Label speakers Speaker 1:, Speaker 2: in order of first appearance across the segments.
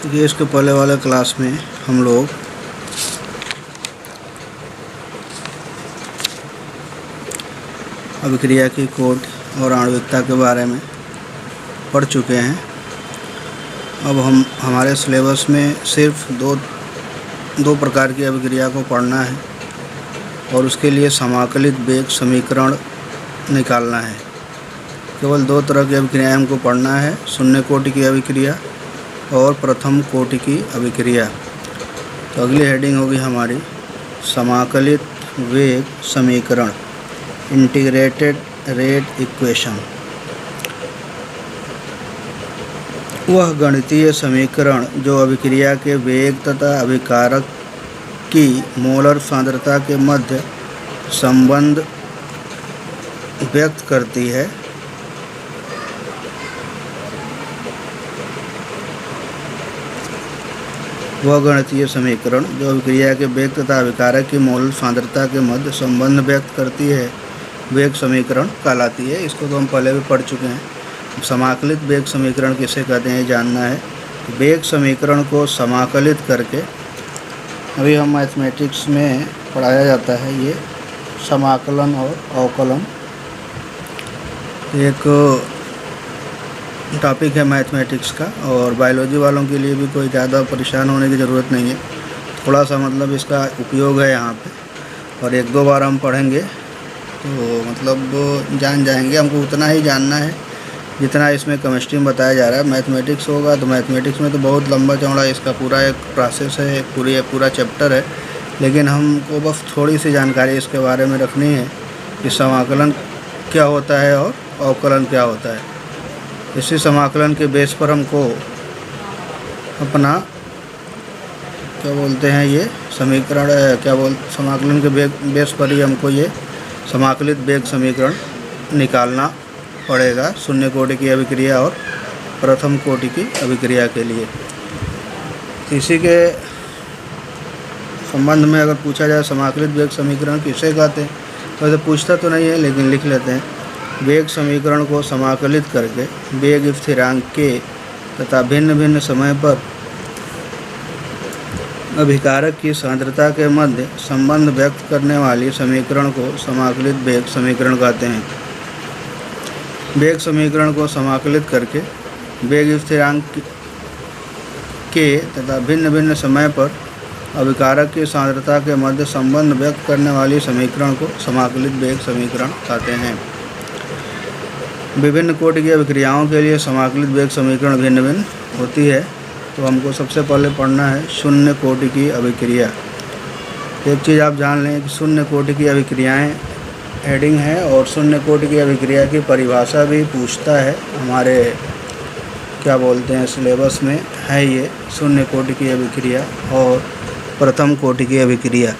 Speaker 1: देखिए, इसके पहले वाले क्लास में हम लोग अभिक्रिया की कोट और आणविकता के बारे में पढ़ चुके हैं। अब हमारे सिलेबस में सिर्फ दो प्रकार की अभिक्रिया को पढ़ना है और उसके लिए समाकलित वेग समीकरण निकालना है। केवल दो तरह की अभिक्रियाएं हमको पढ़ना है, शून्य कोटि की अभिक्रिया और प्रथम कोटि की अभिक्रिया। तो अगली हेडिंग होगी हमारी समाकलित वेग समीकरण, इंटीग्रेटेड रेट इक्वेशन। वह गणितीय समीकरण जो अभिक्रिया के वेग तथा अभिकारक की मोलर सांद्रता के मध्य संबंध व्यक्त करती है। वह गणितीय समीकरण जो अभिक्रिया के वेग तथा अभिकारक की मोलर सांद्रता के मध्य संबंध व्यक्त करती है, वेग समीकरण कहलाती है। इसको तो हम पहले भी पढ़ चुके हैं। समाकलित वेग समीकरण किसे कहते हैं जानना है। वेग समीकरण को समाकलित करके, अभी हम मैथमेटिक्स में पढ़ाया जाता है ये समाकलन और अवकलन, एक टॉपिक है मैथमेटिक्स का। और बायोलॉजी वालों के लिए भी कोई ज़्यादा परेशान होने की ज़रूरत नहीं है, थोड़ा सा मतलब इसका उपयोग है यहाँ पे, और एक दो बार हम पढ़ेंगे तो मतलब जान जाएंगे। हमको उतना ही जानना है जितना इसमें केमिस्ट्री में बताया जा रहा है। मैथमेटिक्स होगा तो मैथमेटिक्स में तो बहुत लंबा चौड़ा इसका पूरा एक प्रोसेस है, पूरा चैप्टर है, लेकिन हमको बस थोड़ी सी जानकारी इसके बारे में रखनी है कि समाकलन क्या होता है और अवकलन क्या होता है। इसी समाकलन के बेस पर हमको अपना क्या बोलते हैं ये समीकरण समाकलन के बेस पर ही हमको ये समाकलित वेग समीकरण निकालना पड़ेगा, शून्य कोटि की अभिक्रिया और प्रथम कोटि की अभिक्रिया के लिए। इसी के संबंध में अगर पूछा जाए समाकलित वेग समीकरण किसे कहते हैं, तो ऐसे पूछता तो नहीं है लेकिन लिख लेते हैं। वेग समीकरण को समाकलित करके वेग स्थिरांक के तथा भिन्न भिन्न समय पर अभिकारक की सांद्रता के मध्य संबंध व्यक्त करने वाली समीकरण को समाकलित वेग समीकरण कहते हैं। वेग समीकरण को समाकलित करके वेग स्थिरांक के तथा भिन्न भिन्न समय पर अभिकारक की सांद्रता के मध्य संबंध व्यक्त करने वाली समीकरण को समाकलित वेग समीकरण कहते हैं। विभिन्न कोटि की अभिक्रियाओं के लिए समाकलित वेग समीकरण भिन्न भिन्न होती है। तो हमको सबसे पहले पढ़ना है शून्य कोटि की अभिक्रिया। एक चीज़ आप जान लें कि शून्य कोटि की अभिक्रियाएं हेडिंग है और शून्य कोटि की अभिक्रिया की परिभाषा भी पूछता है। हमारे क्या बोलते हैं सिलेबस में है ये शून्य कोटि की अभिक्रिया और प्रथम कोटि की अभिक्रिया।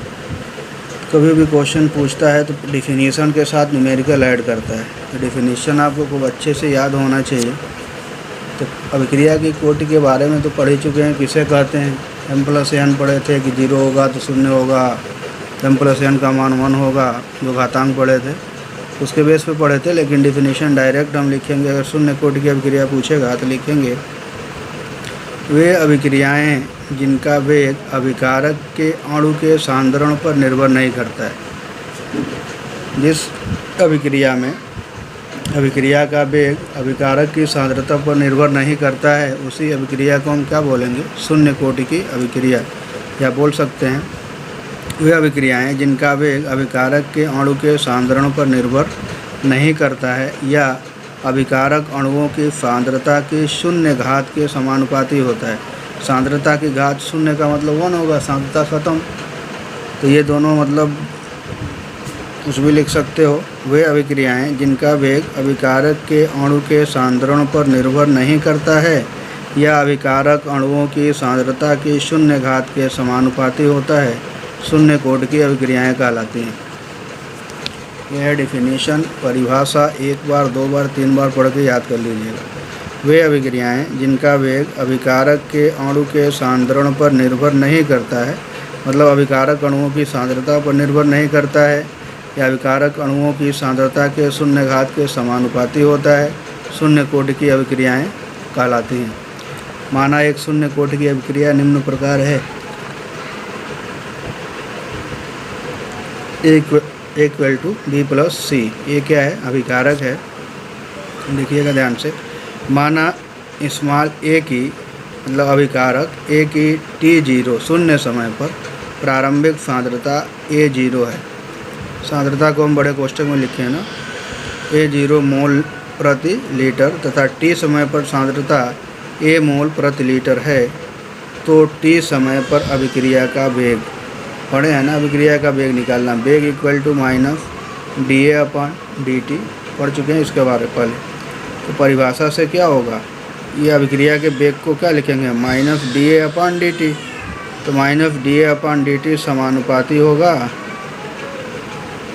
Speaker 1: कभी भी क्वेश्चन पूछता है तो डिफिनीशन के साथ न्यूमेरिकल ऐड करता है, तो डिफिनीशन आपको खूब अच्छे से याद होना चाहिए। तो अभिक्रिया की कोटि के बारे में तो पढ़ ही चुके हैं, किसे कहते हैं। m+n पढ़े थे कि 0 होगा तो 0 होगा, m+n का मान 1 होगा, जो घातांक पढ़े थे उसके बेस पे पढ़े थे। लेकिन डिफिनीशन डायरेक्ट हम लिखेंगे, अगर शून्य कोटि की अभिक्रिया पूछेगा तो लिखेंगे वे अभिक्रियाएं जिनका वेग अभिकारक के अणु के सांद्रण पर निर्भर नहीं करता है। जिस अभिक्रिया में अभिक्रिया का वेग अभिकारक की सांद्रता पर निर्भर नहीं करता है, उसी अभिक्रिया को हम क्या बोलेंगे, शून्य कोटि की अभिक्रिया। या बोल सकते हैं वे अभिक्रियाएं जिनका वेग अभिकारक के अणु के सांद्रण पर निर्भर नहीं करता है या अभिकारक अणुओं की सांद्रता की शून्य घात के समानुपाती होता है। सांद्रता की घात शून्य का मतलब 1 होगा, सांद्रता खत्म। तो ये दोनों मतलब कुछ भी लिख सकते हो। वे अभिक्रियाएं जिनका वेग अभिकारक के अणु के सांद्रण पर निर्भर नहीं करता है या अभिकारक अणुओं की सांद्रता की शून्य घात के समानुपाती होता है, शून्य कोटि की अभिक्रियाएं कहलाती हैं। यह डिफिनीशन परिभाषा एक बार, दो बार, तीन बार पढ़ के याद कर लीजिएगा। वे अभिक्रियाएं जिनका वेग अभिकारक के अणु के सांद्रण पर निर्भर नहीं करता है, मतलब अभिकारक अणुओं की सांद्रता पर निर्भर नहीं करता है या अभिकारक अणुओं की सांद्रता के शून्य घात के समानुपाती होता है, शून्य कोटि की अभिक्रियाएं कहलाती हैं। माना एक शून्य कोटि की अभिक्रिया निम्न प्रकार है। इक्वल टू बी प्लस सी। ये क्या है? अभिकारक है। देखिएगा ध्यान से। माना स्मॉल ए की मतलब अभिकारक ए की T0 शून्य समय पर प्रारंभिक सांद्रता A0 है। सांद्रता को हम बड़े कोष्ठक में लिखे हैं ना, A0 मोल प्रति लीटर तथा T समय पर सांद्रता A मोल प्रति लीटर है, तो T समय पर अभिक्रिया का वेग पढ़े हैं ना, अभिक्रिया का वेग निकालना। वेग इक्वल टू माइनस dA/dt पढ़ चुके हैं इसके बारे में पहले। तो परिभाषा से क्या होगा, ये अभिक्रिया के वेग को क्या लिखेंगे? Minus dA/dt। तो माइनस dA/dt समानुपाती होगा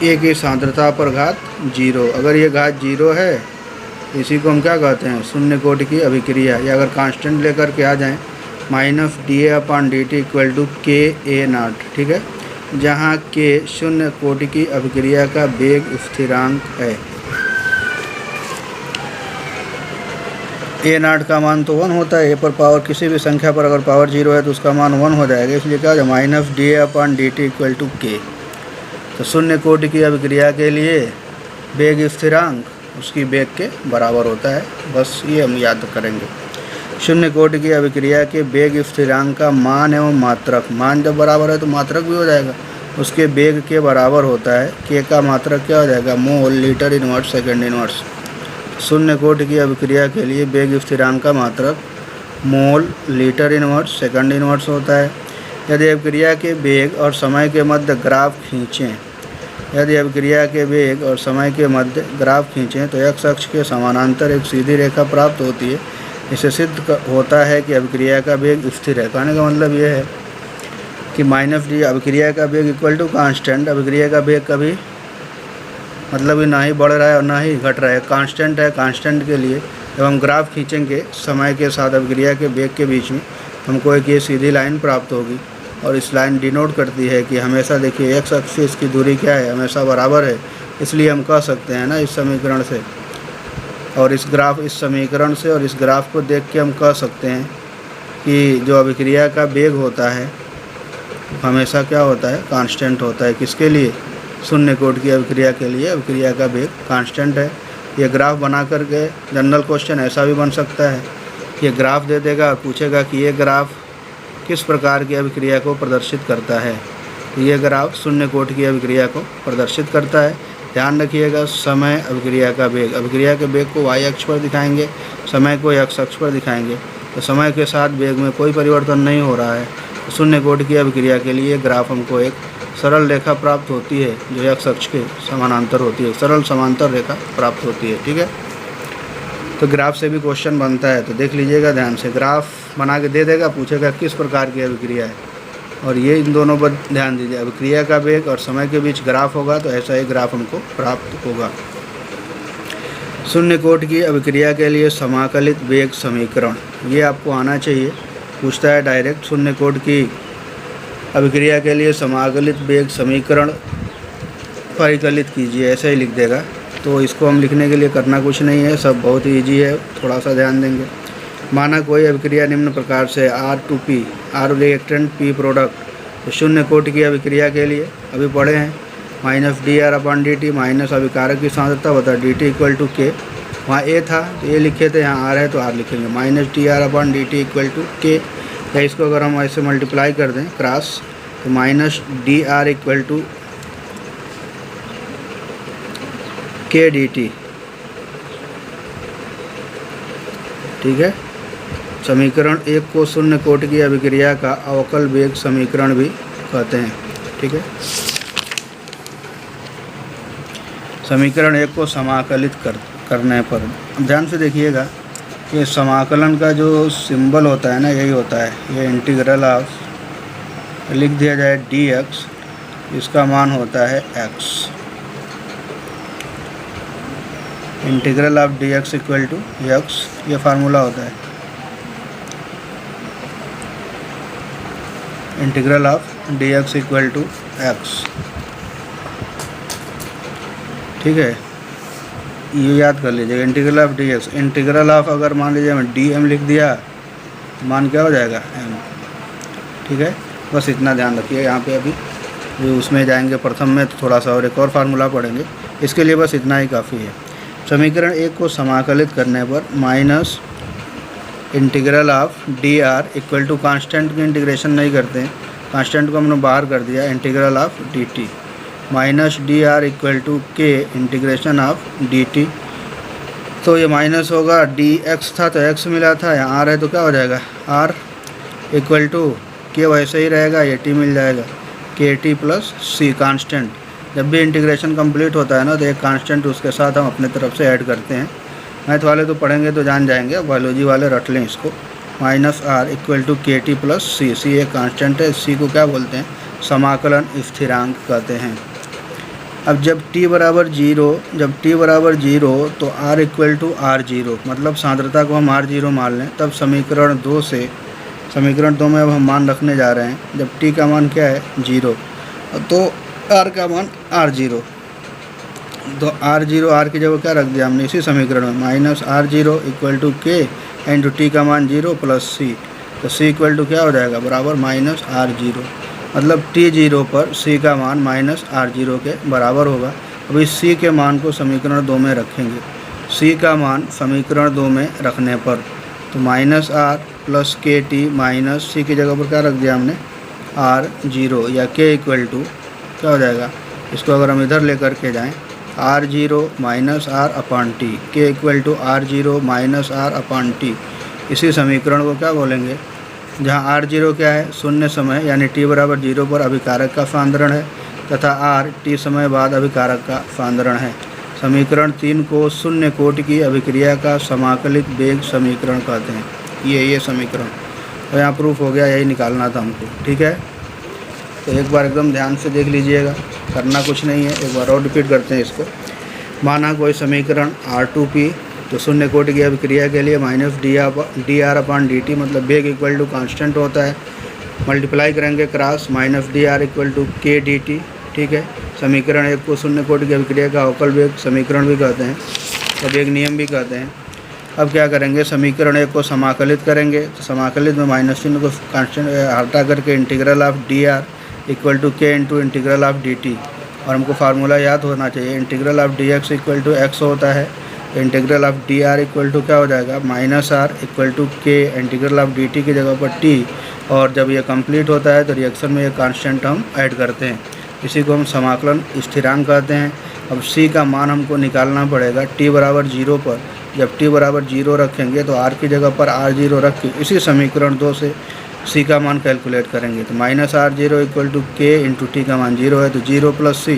Speaker 1: ए की सांद्रता पर घात 0। अगर ये घात 0 है, इसी को हम क्या कहते हैं? शून्य कोटि की अभिक्रिया। या अगर कांस्टेंट लेकर के आ जाएं, minus dA/dt equal to KA0। ठीक है, जहाँ K शून्य कोटि की अभिक्रिया का वेग स्थिरांक है। A0 का मान तो 1 होता है। ए पर पावर किसी भी संख्या पर अगर पावर 0 है तो उसका मान 1 हो जाएगा। इसलिए क्या हो जाए? Minus dA/dt equal to K। तो शून्य कोटि की अभिक्रिया के लिए वेग स्थिरांक उसकी वेग के बराबर होता है। बस ये हम याद करेंगे। शून्य कोटि की अभिक्रिया के वेग स्थिरांक का मान एवं मात्रक, मान जब बराबर है तो मात्रक भी हो जाएगा, उसके वेग के बराबर होता है। K का मात्रक क्या हो जाएगा? मोल लीटर इनवर्स सेकंड इनवर्स। शून्य कोटि की अभिक्रिया के लिए वेग स्थिरांक का मात्रक मोल लीटर इनवर्स सेकंड इनवर्स होता है। यदि अभिक्रिया के वेग और समय के मध्य ग्राफ खींचें तो x अक्ष के समानांतर एक सीधी रेखा प्राप्त होती है। इससे सिद्ध होता है कि अभिक्रिया का वेग स्थिर है। कहने का मतलब यह है कि माइनस डी अभिक्रिया का वेग इक्वल टू कांस्टेंट। अभिक्रिया का वेग कभी मतलब ना ही बढ़ रहा है और ना ही घट रहा है, कांस्टेंट है। कांस्टेंट के लिए जब हम ग्राफ खींचेंगे समय के साथ अभिक्रिया के वेग के बीच में, हमको एक ये सीधी लाइन प्राप्त होगी। और इस लाइन डिनोट करती है कि हमेशा देखिए एक्स अक्ष से इसकी दूरी क्या है? हमेशा बराबर है। इसलिए हम कह सकते हैं ना इस समीकरण से और इस समीकरण से और इस ग्राफ को देख के हम कह सकते हैं कि जो अभिक्रिया का वेग होता है हमेशा क्या होता है? कांस्टेंट होता है। किसके लिए? शून्य कोटि की अभिक्रिया के लिए अभिक्रिया का वेग कांस्टेंट है। ये ग्राफ बना करके जनरल क्वेश्चन ऐसा भी बन सकता है, ये ग्राफ दे देगा और पूछेगा कि ये ग्राफ किस प्रकार की अभिक्रिया को प्रदर्शित करता है। तो ये ग्राफ शून्य कोटि की अभिक्रिया को प्रदर्शित करता है। ध्यान रखिएगा, समय अभिक्रिया का वेग, अभिक्रिया के वेग को y अक्ष पर दिखाएंगे, समय को x अक्ष पर दिखाएंगे। तो समय के साथ वेग में कोई परिवर्तन नहीं हो रहा है। तो शून्य कोटि की अभिक्रिया के लिए ग्राफ हमको एक सरल रेखा प्राप्त होती है जो x अक्ष के समानांतर होती है, सरल समांतर रेखा प्राप्त होती है। ठीक है, तो ग्राफ से भी क्वेश्चन बनता है। तो देख लीजिएगा ध्यान से, ग्राफ बना के दे देगा, पूछेगा किस प्रकार की अभिक्रिया है, और ये इन दोनों पर ध्यान दीजिए। अभिक्रिया का वेग और समय के बीच ग्राफ होगा तो ऐसा ही ग्राफ हमको प्राप्त होगा। शून्य कोटि की अभिक्रिया के लिए समाकलित वेग समीकरण, ये आपको आना चाहिए। पूछता है डायरेक्ट, शून्य कोटि की अभिक्रिया के लिए समाकलित वेग समीकरण परिकलित कीजिए, ऐसे ही लिख देगा। तो इसको हम लिखने के लिए करना कुछ नहीं है, सब बहुत ही ईजी है, थोड़ा सा ध्यान देंगे। माना कोई अभिक्रिया निम्न प्रकार से R2P, R reactant P product. तो शून्य कोटि की अभिक्रिया के लिए अभी पढ़े हैं माइनस dR/dt माइनस अभिकारक की सांद्रता बता dt इक्वल टू K। वहाँ A था तो A लिखे थे, यहाँ R है तो R लिखेंगे। Minus dR/dt equal to K, या इसको अगर हम ऐसे मल्टीप्लाई कर दें क्रॉस, तो minus dR equal to K dt। ठीक है, समीकरण 1 को शून्य कोटि की अभिक्रिया का अवकल वेग समीकरण भी कहते हैं। ठीक है, समीकरण 1 को समाकलित करने पर ध्यान से देखिएगा, ये समाकलन का जो सिंबल होता है ना, यही होता है। ये इंटीग्रल ऑफ लिख दिया जाए dx, इसका मान होता है x। Integral of dx equal to x, ये फार्मूला होता है। Integral of dx equal to x। ठीक है, ये याद कर लीजिएगा। Integral of dx, integral of अगर मान लीजिए मैं dm लिख दिया मान क्या हो जाएगा m। ठीक है, बस इतना ध्यान रखिए। यहाँ पे अभी उसमें जाएंगे प्रथम में तो थोड़ा सा और एक और फार्मूला पढ़ेंगे, इसके लिए बस इतना ही काफ़ी है। समीकरण 1 को समाकलित करने पर minus integral of D R equal to constant की इंटीग्रेशन नहीं करते हैं, कांस्टेंट को हमने बाहर कर दिया, integral of D T minus D R equal to K integration of D T. तो ये माइनस होगा, डी एक्स था तो एक्स मिला था, यहाँ आर है तो क्या हो जाएगा आर इक्वल टू के वैसे ही रहेगा, ये टी मिल जाएगा, के टी प्लस सी कांस्टेंट। जब भी इंटीग्रेशन कंप्लीट होता है ना तो एक कांस्टेंट उसके साथ हम अपने तरफ से ऐड करते हैं। मैथ वाले तो पढ़ेंगे तो जान जाएंगे, बायोलॉजी वाले रट लें इसको। Minus R equal to K T plus सी, सी एक कांस्टेंट है, सी को क्या बोलते हैं समाकलन स्थिरांक कहते हैं। अब जब t बराबर जीरो तो r equal to R zero, मतलब सांद्रता को हम r0 मान लें, तब समीकरण 2 में अब हम मान रखने जा रहे हैं। जब t का मान क्या है 0 तो r का मान r0, तो r की जगह क्या रख दिया हमने इसी समीकरण में, minus r0 equal to K into T का मान 0 प्लस सी, तो सी इक्वल टू क्या हो जाएगा बराबर माइनस r0, मतलब t0 पर c का मान माइनस r0 के बराबर होगा। अब इस c के मान को समीकरण 2 में रखेंगे, c का मान समीकरण 2 में रखने पर तो माइनस r प्लस के टी माइनस सी की जगह पर क्या रख दिया हमने r0 या k इक्वल टू क्या हो जाएगा, इसको अगर हम इधर लेकर के जाएं r0 minus r upon T, K equal to r0 minus r upon T. इसी समीकरण को क्या बोलेंगे, जहाँ r0 क्या है शून्य समय यानी t बराबर 0 पर अभिकारक का सांद्रण है तथा r t समय बाद अभिकारक का सांद्रण है। समीकरण 3 को शून्य कोटि की अभिक्रिया का समाकलित वेग समीकरण कहते हैं। ये समीकरण तो यहाँ प्रूफ हो गया, यही निकालना था हमको। ठीक है, तो एक बार एकदम ध्यान से देख लीजिएगा, करना कुछ नहीं है, एक बार और रिपीट करते हैं इसको। माना कोई समीकरण R2P, तो शून्य कोटि की अभिक्रिया के लिए minus D R upon D T, मतलब वेग इक्वल टू कांस्टेंट होता है, मल्टीप्लाई करेंगे cross minus D R equal to K D T. ठीक है, समीकरण 1 को शून्य कोटि की अभिक्रिया का अवकल वेग समीकरण भी कहते हैं और वेग नियम भी कहते हैं। अब क्या करेंगे, समीकरण 1 को समाकलित करेंगे, तो समाकलित में माइनस चिन्ह को कांस्टेंट हटा करके integral of D R equal to K into integral of D T, और हमको फार्मूला याद होना चाहिए, integral of D X equal to X होता है, integral of D R equal to क्या हो जाएगा minus R equal to K integral of D T की जगह पर टी, और जब ये कंप्लीट होता है तो रिएक्शन में ये कांस्टेंट हम ऐड करते हैं, इसी को हम समाकलन स्थिरांक कहते हैं। अब सी का मान हमको निकालना पड़ेगा t बराबर 0 पर, जब t बराबर 0 रखेंगे तो r की जगह पर r0 रख के इसी समीकरण 2 से c का मान कैलकुलेट करेंगे, तो minus r0 equal to K into T का मान 0 है तो 0 प्लस सी,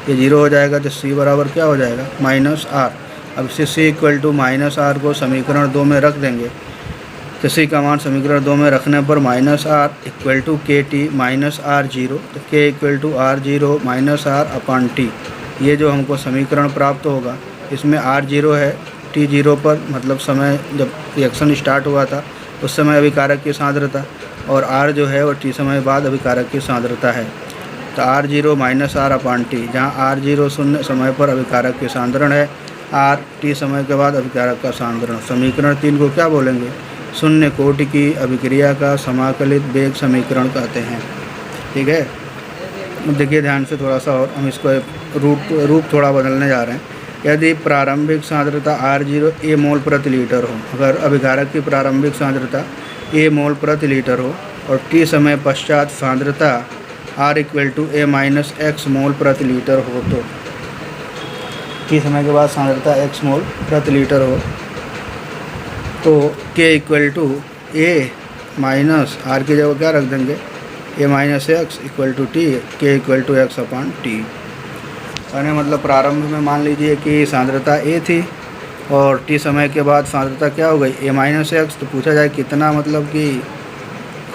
Speaker 1: ये 0 हो जाएगा, तो c बराबर क्या हो जाएगा माइनस r। अब इसे c equal to minus r को समीकरण 2 में रख देंगे, तो c का मान समीकरण 2 में रखने पर minus r equal to K T minus r0, तो k equal to r0 minus r upon T. ये जो हमको समीकरण प्राप्त होगा इसमें r0 है t0 पर, मतलब समय जब रिएक्शन स्टार्ट हुआ था उस समय अभिकारक की सांद्रता, और r जो है वो t समय बाद अभिकारक की सांद्रता है, तो r0 minus r upon T, जहाँ r0 शून्य समय पर अभिकारक की सांद्रण है, r t समय के बाद अभिकारक का सांद्रण। समीकरण 3 को क्या बोलेंगे, शून्य कोटि की अभिक्रिया का समाकलित वेग समीकरण कहते हैं। ठीक है, देखिए ध्यान से थोड़ा सा, और हम इसको रूप थोड़ा बदलने जा रहे हैं। यदि प्रारंभिक सांद्रता r0 a मोल प्रति लीटर हो, अगर अभिकारक की प्रारंभिक सांद्रता a मोल प्रति लीटर हो और t समय पश्चात सांद्रता r equal to a minus x mole प्रति लीटर हो, तो t समय के बाद सांद्रता x मोल प्रति लीटर हो तो k equal to a minus r की जगह क्या रख देंगे a minus X equal to T, K equal to X upon T. यानी मतलब प्रारंभ में मान लीजिए कि सांद्रता a थी और t समय के बाद सांद्रता क्या हो गई a माइनस एक्स, तो पूछा जाए कितना मतलब कि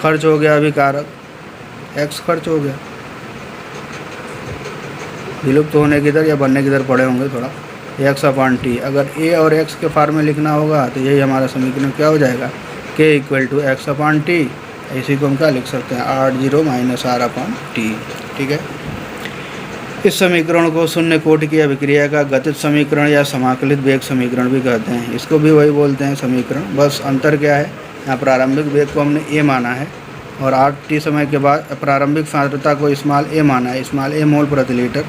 Speaker 1: खर्च हो गया अभिकारक, x खर्च हो गया, विलुप्त होने की दर या बनने की दर पड़े होंगे थोड़ा, एक्स अपॉन टी। अगर a और x के फॉर्म में लिखना होगा तो यही हमारा समीकरण क्या हो जाएगा, k equal to X upon T. इसी को हम क्या लिख सकते हैं, r0 minus r upon T. ठीक है, इस समीकरण को शून्य कोटि की अभिक्रिया का गतिज समीकरण या समाकलित वेग समीकरण भी कहते हैं। इसको भी वही बोलते हैं समीकरण, बस अंतर क्या है, यहाँ प्रारंभिक वेग को हमने ए माना है और RT समय के बाद प्रारंभिक सांद्रता को स्मॉल a माना है, स्मॉल a मोल प्रति लीटर,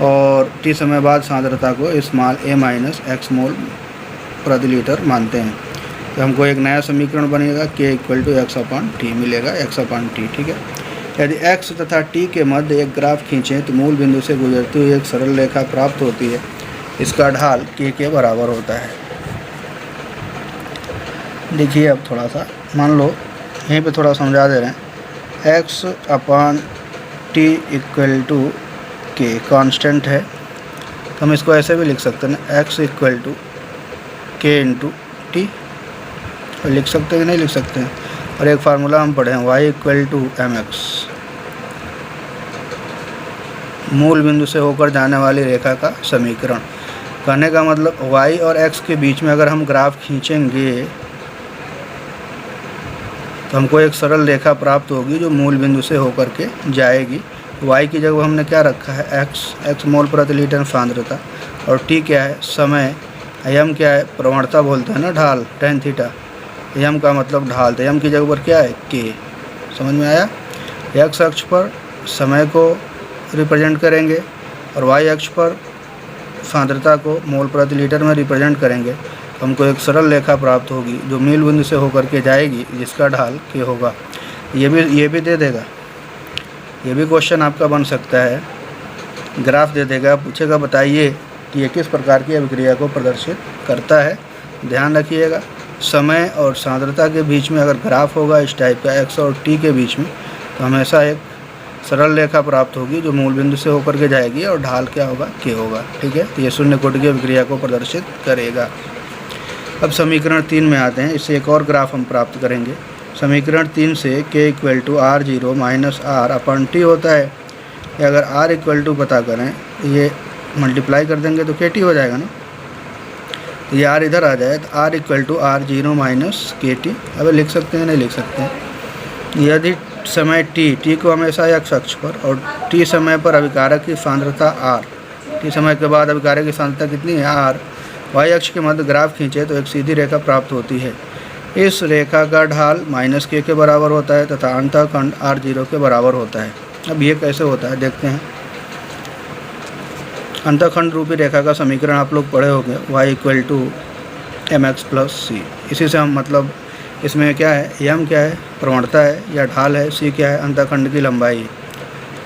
Speaker 1: और T समय बाद सांद्रता को small a minus x mole प्रति लीटर मानते हैं। तो हमको एक नया समीकरण बनेगा k = x/t मिलेगा, x/t। ठीक है। यदि x तथा t के मध्य एक ग्राफ खींचें तो मूल बिंदु से गुजरती हुई एक सरल रेखा प्राप्त होती है। इसका ढाल k के बराबर होता है। देखिए अब थोड़ा सा मान लो यहीं पे थोड़ा समझा दे रहे हैं। x/t = k कांस्टेंट है, तो हम इसको ऐसे भी लिख सकते हैं ना, x = k × t, और लिख सकते हैं कि नहीं लिख सकते हैं। और एक फार्मूला हम पढ़े हैं y = mx, मूल बिंदु से होकर जाने वाली रेखा का समीकरण। कहने का मतलब y और x के बीच में अगर हम ग्राफ खींचेंगे तो हमको एक सरल रेखा प्राप्त होगी जो मूल बिंदु से होकर के जाएगी। y की जगह हमने क्या रखा है, x मोल प्रति लीटर सांद्रता, और t क्या है, समय, m क्या है, प्रवणता बोलते हैं ना, ढाल tan थीटा, m का मतलब ढाल, तो m की जगह पर क्या है, k। समझ में आया। x अक्ष पर समय को रिप्रेजेंट करेंगे और y अक्ष पर सांद्रता को मोल प्रति लीटर में रिप्रेजेंट करेंगे, तो हमको एक सरल रेखा प्राप्त होगी जो मूल बिंदु से होकर के जाएगी, जिसका ढाल k होगा। ये भी दे देगा, ये भी क्वेश्चन आपका बन सकता है। ग्राफ दे देगा, पूछेगा बताइए कि ये किस प्रकार की अभिक्रिया को प्रदर्शित करता है। ध्यान रखिएगा, समय और सांद्रता के बीच में अगर ग्राफ होगा इस टाइप का x और t के बीच में, तो हमेशा एक सरल रेखा प्राप्त होगी जो मूल बिंदु से होकर के जाएगी और ढाल क्या होगा, k होगा। ठीक है, तो ये शून्य कोटि की अभिक्रिया को प्रदर्शित करेगा। अब समीकरण 3 में आते हैं, इससे एक और ग्राफ हम प्राप्त करेंगे। समीकरण 3 से k = r0 - r/t होता है। या अगर r पता करें, ये मल्टीप्लाई कर देंगे तो kt हो जाएगा ना, तो ये r इधर आ जाए तो r = r0 - kt। अब लिख सकते हैं, नहीं लिख सकते हैं। यदि समय t को हमेशा x अक्ष पर और t समय पर अभिकारक की सांद्रता r, t समय के बाद अभिकारक की सांद्रता कितनी है, r, y अक्ष के मध्य ग्राफ खींचे तो एक सीधी रेखा प्राप्त होती है। इस रेखा का ढाल -k के बराबर होता है तथा अंतःखंड r0 के बराबर होता है। अब ये कैसे होता है देखते हैं। अंतःखंड रूपी रेखा का समीकरण आप लोग पढ़े होंगे, y = mx + c। इसी से हम मतलब इसमें क्या है, m क्या है, प्रवणता है या ढाल है, c क्या है, अंतःखंड की लंबाई।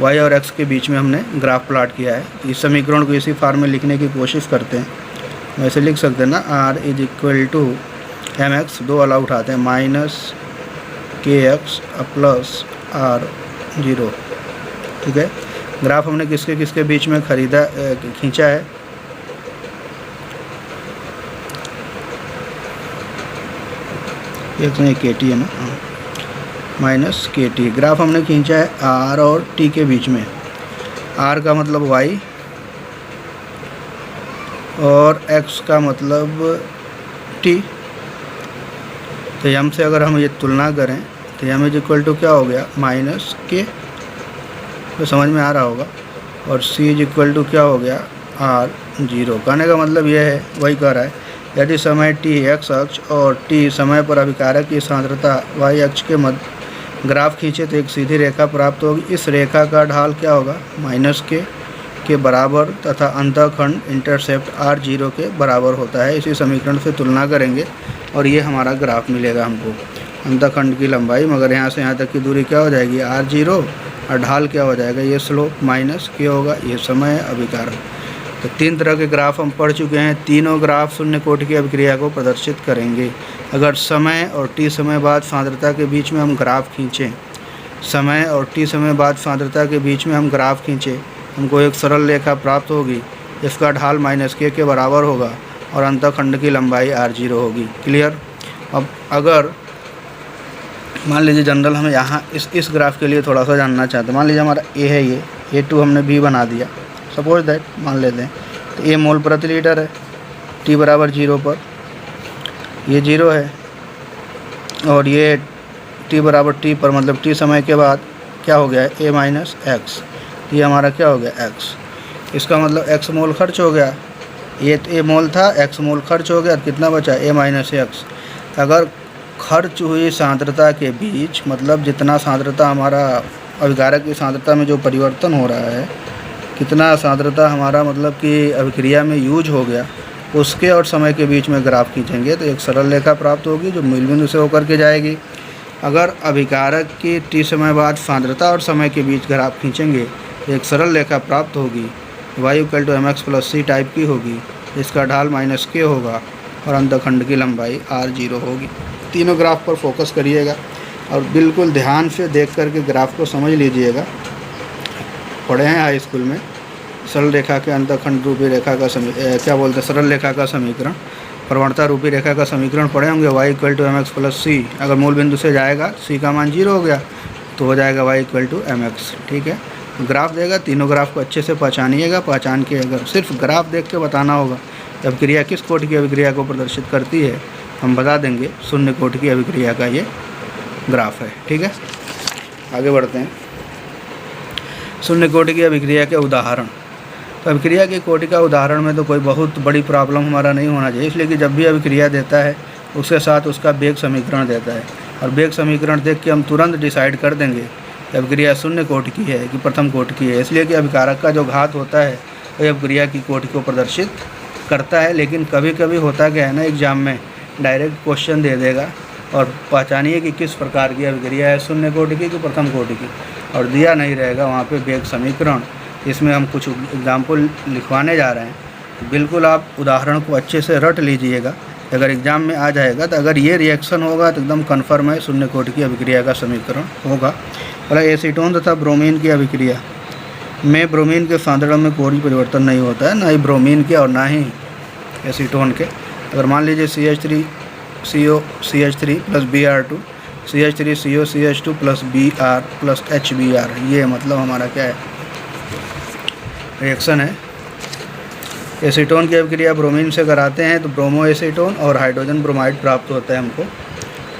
Speaker 1: y और x के बीच में हमने ग्राफ प्लॉट किया है। इस समीकरण को इसी फॉर्म में लिखने की कोशिश करते हैं। वैसे लिख सकते हैं ना, r = mx, 2 वाला उठाते हैं, -kx + r0। ठीक है, ग्राफ हमने किसके किसके बीच में खींचा है, एक नहीं kt है ना, -kt। ग्राफ हमने खींचा है r और t के बीच में। r का मतलब y और x का मतलब t। तो m से अगर हम ये तुलना करें तो m = क्या हो गया, -k, तो समझ में आ रहा होगा। और c = क्या हो गया, r0। कहने का मतलब यह है, वही कह रहा है, यदि समय t x अक्ष और t समय पर अभिकारक की सांद्रता y अक्ष के मध्य ग्राफ खींचे तो एक सीधी रेखा प्राप्त होगी। इस रेखा का ढाल क्या होगा, -k के बराबर तथा अंतःखंड इंटरसेप्ट r0 के बराबर होता है। इसी समीकरण से तुलना करेंगे और ये हमारा ग्राफ मिलेगा हमको। अंतःखंड की लंबाई, मगर यहाँ से यहाँ तक की दूरी क्या हो जाएगी, r0, और ढाल क्या हो जाएगा, ये स्लोप -k होगा, ये समय अभिकारक। तो 3 तरह के ग्राफ हम पढ़ चुके हैं। तीनों ग्राफ शून्य कोटि की अभिक्रिया को प्रदर्शित करेंगे। अगर समय और t समय बाद सांद्रता के बीच में हम ग्राफ खींचें, समय और t समय बाद सांद्रता के बीच में हम ग्राफ खींचें, हमको एक सरल रेखा प्राप्त होगी। इसका ढाल -k के बराबर होगा और अंतःखंड की लंबाई r0 होगी। क्लियर। अब अगर मान लीजिए जनरल हमें यहाँ इस ग्राफ के लिए थोड़ा सा जानना चाहते हैं। मान लीजिए हमारा a है, ये a2 हमने b बना दिया, सपोज दैट मान लेते हैं। तो a मोल प्रति लीटर है, t = 0 पर, ये 0 है, और ये t = t पर, मतलब t समय के बाद क्या हो गया, a - x। ये हमारा क्या हो गया, x। इसका मतलब x मोल खर्च हो गया, ये a मोल था, x मोल खर्च हो गया, कितना बचा, a - x। अगर खर्च हुई सांद्रता के बीच, मतलब जितना सांद्रता हमारा अभिकारक की सांद्रता में जो परिवर्तन हो रहा है, कितना सांद्रता हमारा मतलब कि अभिक्रिया में यूज हो गया, उसके और समय के बीच में ग्राफ खींचेंगे तो एक सरल रेखा प्राप्त होगी जो मूल बिंदु से होकर के जाएगी। अगर अभिकारक की t समय बाद सांद्रता और समय के बीच ग्राफ खींचेंगे तो एक सरल रेखा प्राप्त होगी, y=mx+c टाइप की होगी, इसका ढाल -k होगा और अंतखंड की लंबाई r0 होगी। तीनों ग्राफ पर फोकस करिएगा और बिल्कुल ध्यान से देख करके ग्राफ को समझ लीजिएगा। पढ़े हैं हाई स्कूल में सरल रेखा के अंतखंड रूपी रेखा का सरल रेखा का समीकरण, प्रवणता रूपी रेखा का समीकरण पढ़े होंगे। y=mx+c, अगर मूल बिंदु से जाएगा c का मान 0 हो गया तो हो जाएगा y=mx। ठीक है, ग्राफ देगा, तीनों ग्राफ को अच्छे से पहचानिएगा। पहचान के अगर सिर्फ ग्राफ देख के बताना होगा अभिक्रिया किस कोटि की अभिक्रिया को प्रदर्शित करती है, हम बता देंगे शून्य कोटि की अभिक्रिया का ये ग्राफ है। ठीक है, आगे बढ़ते हैं। शून्य कोटि की अभिक्रिया के उदाहरण। तो अभिक्रिया की कोटि का उदाहरण में तो कोई बहुत बड़ी प्रॉब्लम हमारा नहीं होना चाहिए, इसलिए कि जब भी अभिक्रिया देता है उसके साथ उसका वेग समीकरण देता है और वेग समीकरण देख के हम तुरंत डिसाइड कर देंगे कि अभिक्रिया शून्य कोटि की है कि प्रथम कोटि की है। इसलिए कि अभिकारक का जो घात होता है वह अभिक्रिया की कोटि को प्रदर्शित करता है। लेकिन कभी कभी होता क्या है ना, एग्जाम में डायरेक्ट क्वेश्चन दे देगा और पहचानिए कि किस प्रकार की अभिक्रिया है, शून्य कोटि की कि प्रथम कोटि की, और दिया नहीं रहेगा वहाँ पे वेग समीकरण। इसमें हम कुछ एग्जाम्पल लिखवाने जा रहे हैं, तो बिल्कुल आप उदाहरण को अच्छे से रट लीजिएगा। अगर एग्ज़ाम में आ जाएगा तो अगर ये रिएक्शन होगा तो एकदम कन्फर्म है शून्य कोटि की अभिक्रिया का समीकरण होगा। और एसीटोन तथा ब्रोमीन की अभिक्रिया में ब्रोमीन के सांद्रण में कोई परिवर्तन नहीं होता है, ना ही ब्रोमीन के और ना ही एसीटोन के। अगर मान लीजिए CH3CO CH3 + Br2 CH3CO CH2 + Br + HBr, ये मतलब हमारा क्या है, रिएक्शन है। एसीटोन की अभिक्रिया ब्रोमीन से कराते हैं तो ब्रोमो एसीटोन और हाइड्रोजन ब्रोमाइड प्राप्त होता है हमको।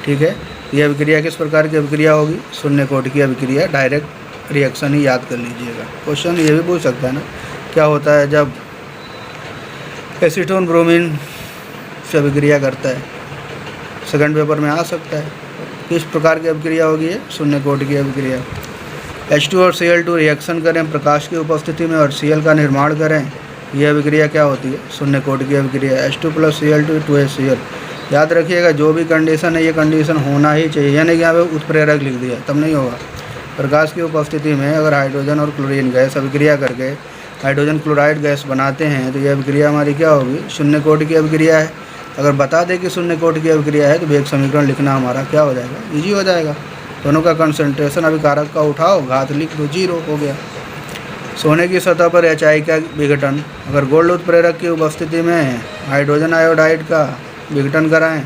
Speaker 1: ठीक है, ये अभिक्रिया किस प्रकार की अभिक्रिया होगी, शून्य कोटि की अभिक्रिया। डायरेक्ट रिएक्शन ही याद कर लीजिएगा। क्वेश्चन ये भी पूछ सकता है ना, क्या होता है जब एसीटोन ब्रोमीन से अभिक्रिया करता है, सेकंड पेपर में आ सकता है। किस प्रकार की अभिक्रिया होगी ये, शून्य कोटि की अभिक्रिया। H2 और Cl2 रिएक्शन करें प्रकाश की उपस्थिति में और Cl का निर्माण करें, यह अभिक्रिया क्या होती है, शून्य कोटि की अभिक्रिया। H2 + Cl2 2HCl। याद रखिएगा जो भी कंडीशन है ये कंडीशन होना ही चाहिए, यानी कि यहाँ पे उत्प्रेरक लिख दिया तब नहीं होगा। प्रकाश की उपस्थिति में अगर हाइड्रोजन और क्लोरीन गैस अभिक्रिया करके हाइड्रोजन क्लोराइड गैस बनाते हैं तो यह अभिक्रिया हमारी क्या होगी, शून्य कोटि की अभिक्रिया है। अगर बता दें कि शून्य कोटि की अभिक्रिया है तो वेग समीकरण लिखना हमारा क्या हो जाएगा, ईजी हो जाएगा। दोनों का कंसंट्रेशन अभिकारक का उठाओ, घात लिख दो, 0 हो गया। सोने की सतह पर HI का विघटन, अगर गोल्ड उत्प्रेरक की उपस्थिति में हाइड्रोजन आयोडाइड का विघटन कराएं,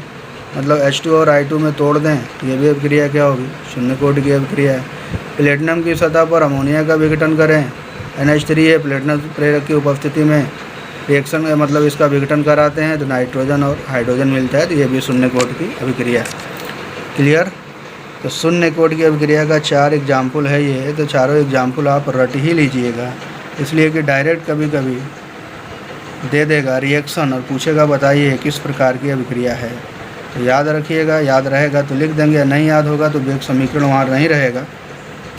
Speaker 1: मतलब H2 और I2 में तोड़ दें, ये भी अभिक्रिया क्या होगी, शून्य कोटि की अभिक्रिया है। प्लेटिनम की सतह पर अमोनिया का विघटन करें, NH3 है, प्लेटिनम उत्प्रेरक की उपस्थिति में रिएक्शन मतलब इसका विघटन कराते हैं तो नाइट्रोजन और हाइड्रोजन मिलता है, तो ये भी शून्य कोटि की अभिक्रिया। क्लियर। तो शून्य कोटि की अभिक्रिया का 4 एग्जाम्पल है ये, तो चारों एग्जाम्पल आप रट ही लीजिएगा, इसलिए कि डायरेक्ट कभी कभी दे देगा रिएक्शन और पूछेगा बताइए किस प्रकार की अभिक्रिया है। तो याद रखिएगा, याद रहेगा तो लिख देंगे, नहीं याद होगा तो वेग समीकरण वहाँ नहीं रहेगा,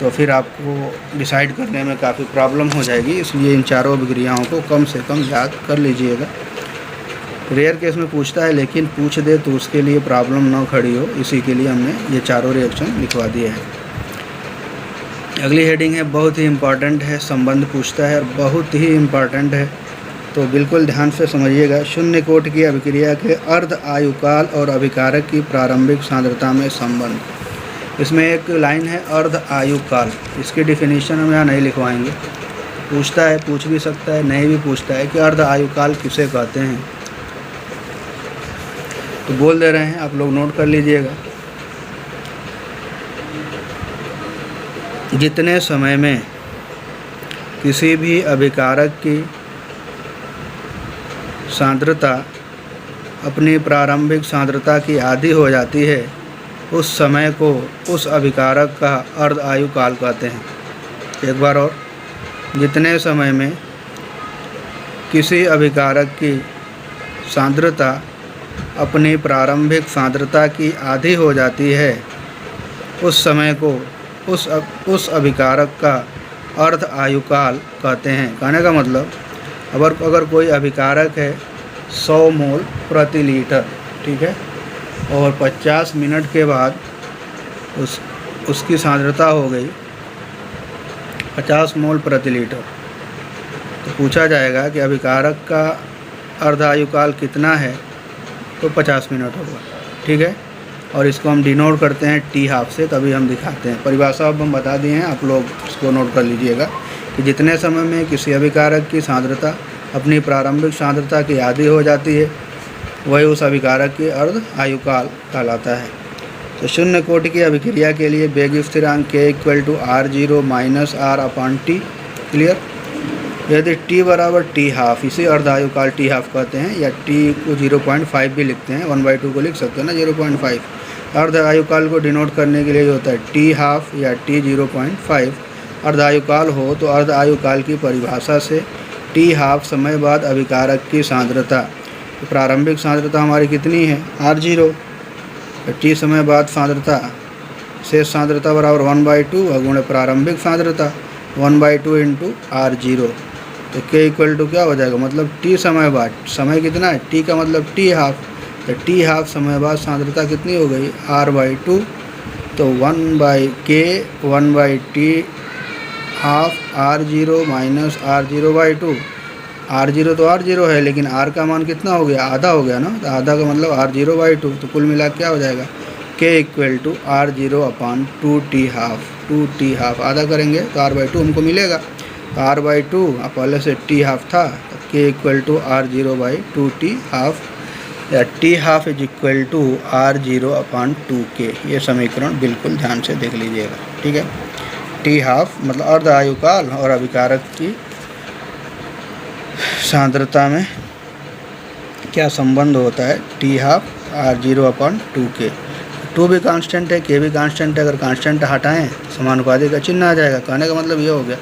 Speaker 1: तो फिर आपको डिसाइड करने में काफ़ी प्रॉब्लम हो जाएगी। इसलिए इन चारों अभिक्रियाओं को कम से कम याद कर लीजिएगा। रेयर केस में पूछता है, लेकिन पूछ दे तो उसके लिए प्रॉब्लम ना खड़ी हो, इसी के लिए हमने ये चारों रिएक्शन लिखवा दिए हैं। अगली हेडिंग है, बहुत ही इम्पॉर्टेंट है, संबंध पूछता है और बहुत ही इम्पॉर्टेंट है, तो बिल्कुल ध्यान से समझिएगा। शून्य कोटि की अभिक्रिया के अर्ध आयुकाल और अभिकारक की प्रारंभिक सांद्रता में संबंध। इसमें एक लाइन है अर्ध आयुकाल, इसकी डिफिनीशन हम यहाँ नहीं लिखवाएंगे। पूछता है, पूछ भी सकता है, नहीं भी पूछता है कि अर्ध आयुकाल किसे कहते हैं, तो बोल दे रहे हैं, आप लोग नोट कर लीजिएगा। जितने समय में किसी भी अभिकारक की सांद्रता अपनी प्रारंभिक सांद्रता की आधी हो जाती है, उस समय को उस अभिकारक का अर्ध आयुकाल कहते हैं। एक बार और, जितने समय में किसी अभिकारक की सांद्रता अपनी प्रारंभिक सांद्रता की आधी हो जाती है, उस समय को उस अभिकारक का अर्ध आयुकाल कहते हैं। कहने का मतलब अगर कोई अभिकारक है 100 मोल प्रति लीटर, ठीक है, और 50 मिनट के बाद उसकी सांद्रता हो गई 50 मोल प्रति लीटर, तो पूछा जाएगा कि अभिकारक का अर्ध आयुकाल कितना है, तो 50 मिनट होगा, ठीक है। और इसको हम डिनोट करते हैं टी हाफ से, तभी हम दिखाते हैं। परिभाषा अब हम बता दिए हैं, आप लोग इसको नोट कर लीजिएगा कि जितने समय में किसी अभिकारक की सांद्रता अपनी प्रारंभिक सांद्रता की आधी हो जाती है, वही उस अभिकारक की अर्ध आयुकाल कहलाता है। तो शून्य कोटि की अभिक्रिया के लिए वेग स्थिरांक k = r0 - r/t, क्लियर। यदि t बराबर t हाफ, इसे अर्ध आयुकाल t हाफ कहते हैं, या t को 0.5 भी लिखते हैं, 1/2 को लिख सकते हैं ना, 0.5। अर्ध आयुकाल को डिनोट करने के लिए जो होता है t हाफ या t 0.5 अर्ध आयुकाल हो, तो अर्ध आयुकाल की परिभाषा से t हाफ समय बाद अभिकारक की सांद्रता, तो प्रारंभिक सांद्रता हमारी कितनी है r0, तो t समय बाद सांद्रता, शेष सांद्रता बराबर 1/2 गुणे प्रारंभिक सांद्रता 1/2 × r0, तो k = क्या हो जाएगा, मतलब t समय बाद, समय कितना है t का मतलब t हाफ, तो t हाफ समय बाद सांद्रता कितनी हो गई r/2, तो 1/t half r0 - r0/2। r0 तो r0 है, लेकिन r का मान कितना हो गया, आधा हो गया ना, तो आधा का मतलब r0/2, तो कुल मिला क्या हो जाएगा k = r0/2t half. 2t half आधा करेंगे तो r/2 हमको मिलेगा, तो r/2 पहले से t हाफ था, तो k = r0/2t हाफ, या t हाफ = r0/2k। ये समीकरण बिल्कुल ध्यान से देख लीजिएगा, ठीक है। t हाफ मतलब अर्ध आयुकाल और अभिकारक की सांद्रता में क्या संबंध होता है, t हाफ r0/2k। 2 भी कांस्टेंट है, k भी कांस्टेंट है, अगर कांस्टेंट हटाएं तो समानुपाती का चिन्ह आ जाएगा। कहने का मतलब ये हो गया,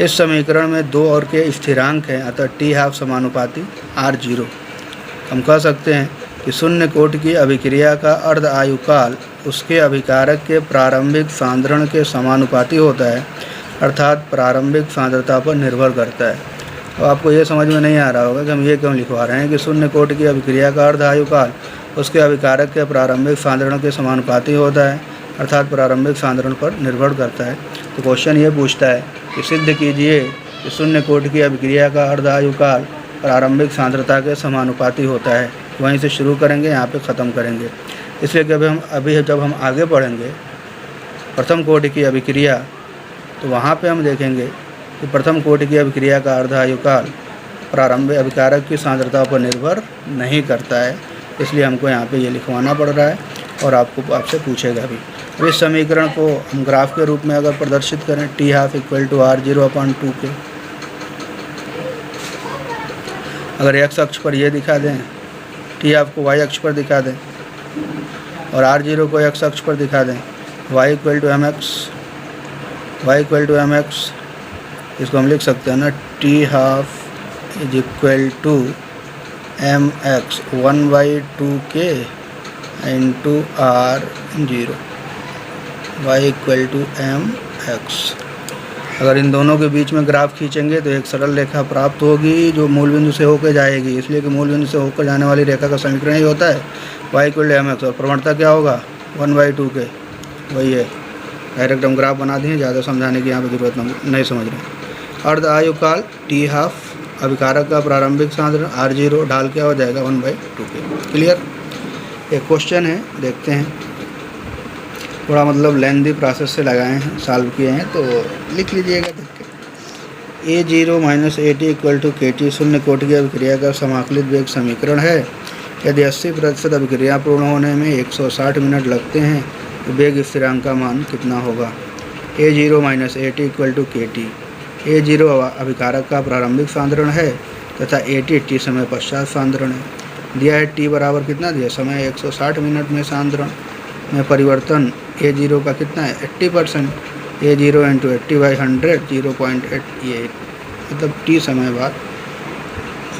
Speaker 1: इस समीकरण में 2 और k स्थिरांक हैं, अतः t हाफ समानुपाती r0। हम कह सकते हैं कि शून्य कोटि की अभिक्रिया का अर्ध आयुकाल उसके अभिकारक के प्रारंभिक सांद्रण के समानुपाती होता है, अर्थात प्रारंभिक सांद्रता पर निर्भर करता है। तो आपको ये समझ में नहीं आ रहा होगा कि हम ये क्यों लिखवा रहे हैं कि शून्य कोटि की अभिक्रिया का अर्ध आयुकाल उसके अभिकारक के प्रारंभिक सांद्रण के समानुपाती होता है, अर्थात प्रारंभिक सांद्रण पर निर्भर करता है। तो क्वेश्चन ये पूछता है कि सिद्ध कीजिए कि शून्य कोटि की अभिक्रिया का अर्ध आयुकाल प्रारंभिक सांद्रता के समानुपाती होता है। वहीं से शुरू करेंगे, यहाँ पे ख़त्म करेंगे, इसलिए कि अभी जब हम आगे बढ़ेंगे प्रथम कोटि की अभिक्रिया, तो वहाँ पे हम देखेंगे कि प्रथम कोटि की अभिक्रिया का अर्ध आयुकाल प्रारंभिक अभिकारक की सांद्रता पर निर्भर नहीं करता है, इसलिए हमको यहाँ पे ये लिखवाना पड़ रहा है और आपसे पूछेगा भी। अब इस समीकरण को हम ग्राफ के रूप में अगर प्रदर्शित करें, t हाफ = r0/2k, अगर x अक्ष पर ये दिखा दें, t हाफ को y अक्ष पर दिखा दें और r0 को x अक्ष पर दिखा दें, y = mx, इसको हम लिख सकते हैं ना, t half = mx 1/2k × r0, y = mx। अगर इन दोनों के बीच में ग्राफ खींचेंगे तो एक सरल रेखा प्राप्त होगी जो मूल बिंदु से होकर जाएगी, इसलिए कि मूल बिंदु से होकर जाने वाली रेखा का समीकरण ही होता है y = mx, और प्रवणता क्या होगा 1/2k, वही है। डायरेक्ट हम ग्राफ बना दिए, ज़्यादा समझाने की यहाँ पर ज़रूरत नहीं समझ रहे हैं। अर्ध आयुकाल t हाफ, अभिकारक का प्रारंभिक सांद्रण r0, ढाल क्या हो जाएगा 1/2k, क्लियर। एक क्वेश्चन है, देखते हैं, थोड़ा मतलब लेंदी प्रोसेस से लगाए हैं, सॉल्व किए हैं, तो लिख लीजिएगा देख के। a0 - at = kt शून्य कोटि की अभिक्रिया का समाकलित वेग समीकरण है। यदि 80% अभिक्रिया पूर्ण होने में 160 मिनट लगते हैं तो वेग स्थिरांक का मान कितना होगा। a0 - at = kt। a0 अभिकारक का प्रारंभिक सांद्रण है तथा at t समय पश्चात सांद्रण है। दिया है t बराबर कितना दिया, समय 160 मिनट में सांद्रण में परिवर्तन a0 का कितना है 80%, a0 × 80/100 0.88, मतलब t समय बाद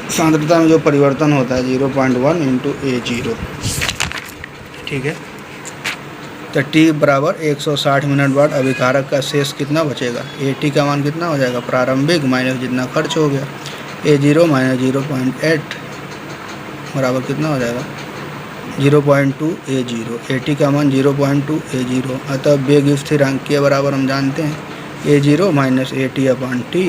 Speaker 1: सांद्रता में जो परिवर्तन होता है 0.1 इंटू A0, ठीक है। तो t बराबर 160 मिनट बाद अभिकारक का शेष कितना बचेगा, AT का मान कितना हो जाएगा, प्रारंभिक माइनस जितना खर्च हो गया, A0 माइनस 0.8 बराबर कितना हो जाएगा 0.2 A0। AT का मान 0.2 A0, अतः वेग स्थिरांक के बराबर हम जानते हैं A0 minus AT upon T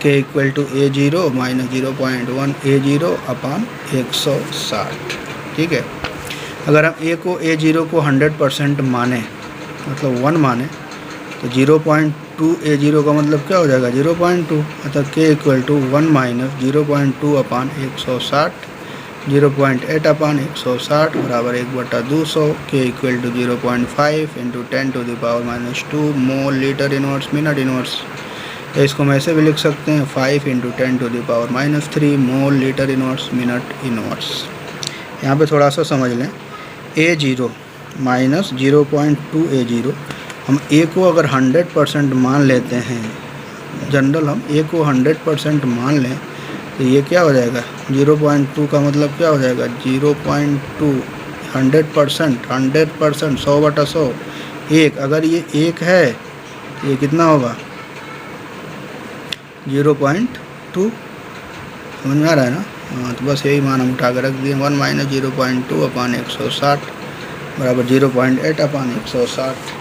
Speaker 1: K equal to A0 minus 0.1 A0 upon 160, ठीक है। अगर हम A को A0 को 100% माने, मतलब 1 माने, तो 0.2 A0 का मतलब क्या हो जाएगा 0.2, अतः K equal to 1 minus 0.2 upon 160, 0.8 upon 160 बराबर 1/200 K equal to 0.5 into 10 to the power minus 2 mole litre inverse minute inverse. तो इसको हम ऐसे भी लिख सकते हैं 5 into 10 to the power minus 3 mole litre inverse minute inverse. यहाँ पे थोड़ा सा समझ लें, A0 माइनस 0.2 A0, हम A को अगर 100% मान लेते हैं, जनरल हम A को 100% मान लें, तो ये क्या हो जाएगा 0.2 का मतलब क्या हो जाएगा 0.2 100%, 100/100 1, अगर ये 1 है ये कितना होगा 0.2, समझ में आ रहा है ना। हाँ, तो बस यही मान हम उठा कर रख दिए, 1 माइनस 0.2 अपान 160 बराबर 0.8 अपान 160।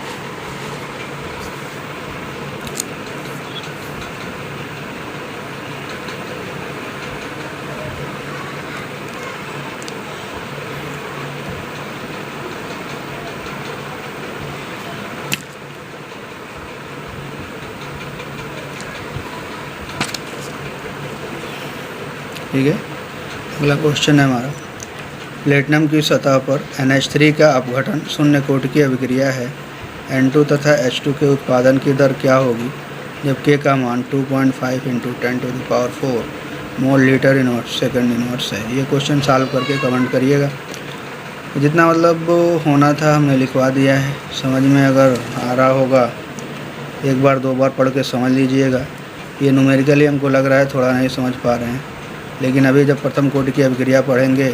Speaker 1: ठीक है। अगला क्वेश्चन है हमारा, प्लेटिनम की सतह पर NH3 का अपघटन शून्य कोटि की अभिक्रिया है, N2 तथा H2 के उत्पादन की दर क्या होगी जब K का मान 2.5 into 10 to the power 4 mole litre inverse second inverse है। ये क्वेश्चन सॉल्व करके कमेंट करिएगा। जितना मतलब होना था हमने लिखवा दिया है, समझ में अगर आ रहा होगा एक बार दो बार पढ़ के समझ लीजिएगा। ये न्यूमेरिकली हमको लग रहा है थोड़ा नहीं समझ पा रहे हैं, लेकिन अभी जब प्रथम कोटि की अभिक्रिया पढ़ेंगे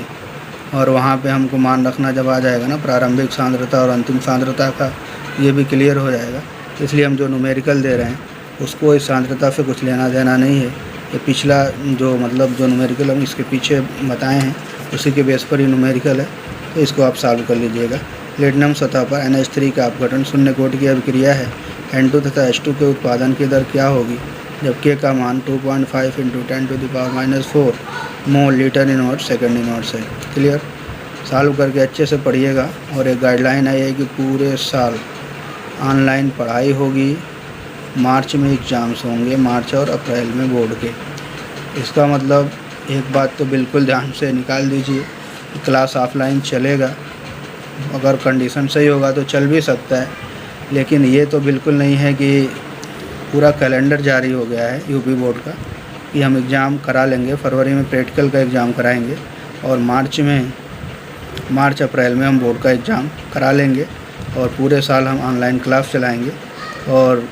Speaker 1: और वहाँ पे हमको मान रखना जब आ जाएगा ना प्रारंभिक सांद्रता और अंतिम सांद्रता का, ये भी क्लियर हो जाएगा। इसलिए हम जो न्यूमेरिकल दे रहे हैं उसको इस सांद्रता से कुछ लेना देना नहीं है। ये पिछला जो मतलब जो न्यूमेरिकल हम इसके पीछे बताए हैं उसी के बेस पर ही न्यूमेरिकल है, तो इसको आप सॉल्व कर लीजिएगा। प्लेटिनम सतह पर NH3 का अपघटन शून्य कोटि की अभिक्रिया है, N2 तथा H2 के उत्पादन की दर क्या होगी जब K का मान 2.5 into 10 to the power minus 4 mole litre inverse second inverse है। क्लियर, सॉल्व करके अच्छे से पढ़िएगा। और एक गाइडलाइन है कि पूरे साल ऑनलाइन पढ़ाई होगी, मार्च में एग्ज़ाम्स होंगे, मार्च और अप्रैल में बोर्ड के। इसका मतलब एक बात तो बिल्कुल ध्यान से निकाल दीजिए, क्लास ऑफलाइन चलेगा, अगर कंडीशन सही होगा तो चल भी सकता है, लेकिन ये तो बिल्कुल नहीं है कि पूरा कैलेंडर जारी हो गया है यूपी बोर्ड का कि हम एग्ज़ाम करा लेंगे। फरवरी में प्रैक्टिकल का एग्ज़ाम कराएंगे और मार्च अप्रैल में हम बोर्ड का एग्ज़ाम करा लेंगे और पूरे साल हम ऑनलाइन क्लास चलाएंगे। और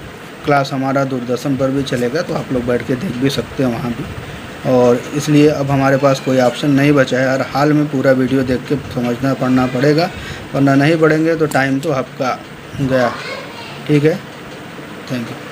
Speaker 1: क्लास हमारा दूरदर्शन पर भी चलेगा, तो आप लोग बैठ के देख भी सकते हैं वहाँ भी। और इसलिए अब हमारे पास कोई ऑप्शन नहीं बचा है, हर हाल में पूरा वीडियो देख के समझना पढ़ना पड़ेगा, वरना नहीं पढ़ेंगे तो टाइम तो आपका गया। ठीक है, थैंक यू।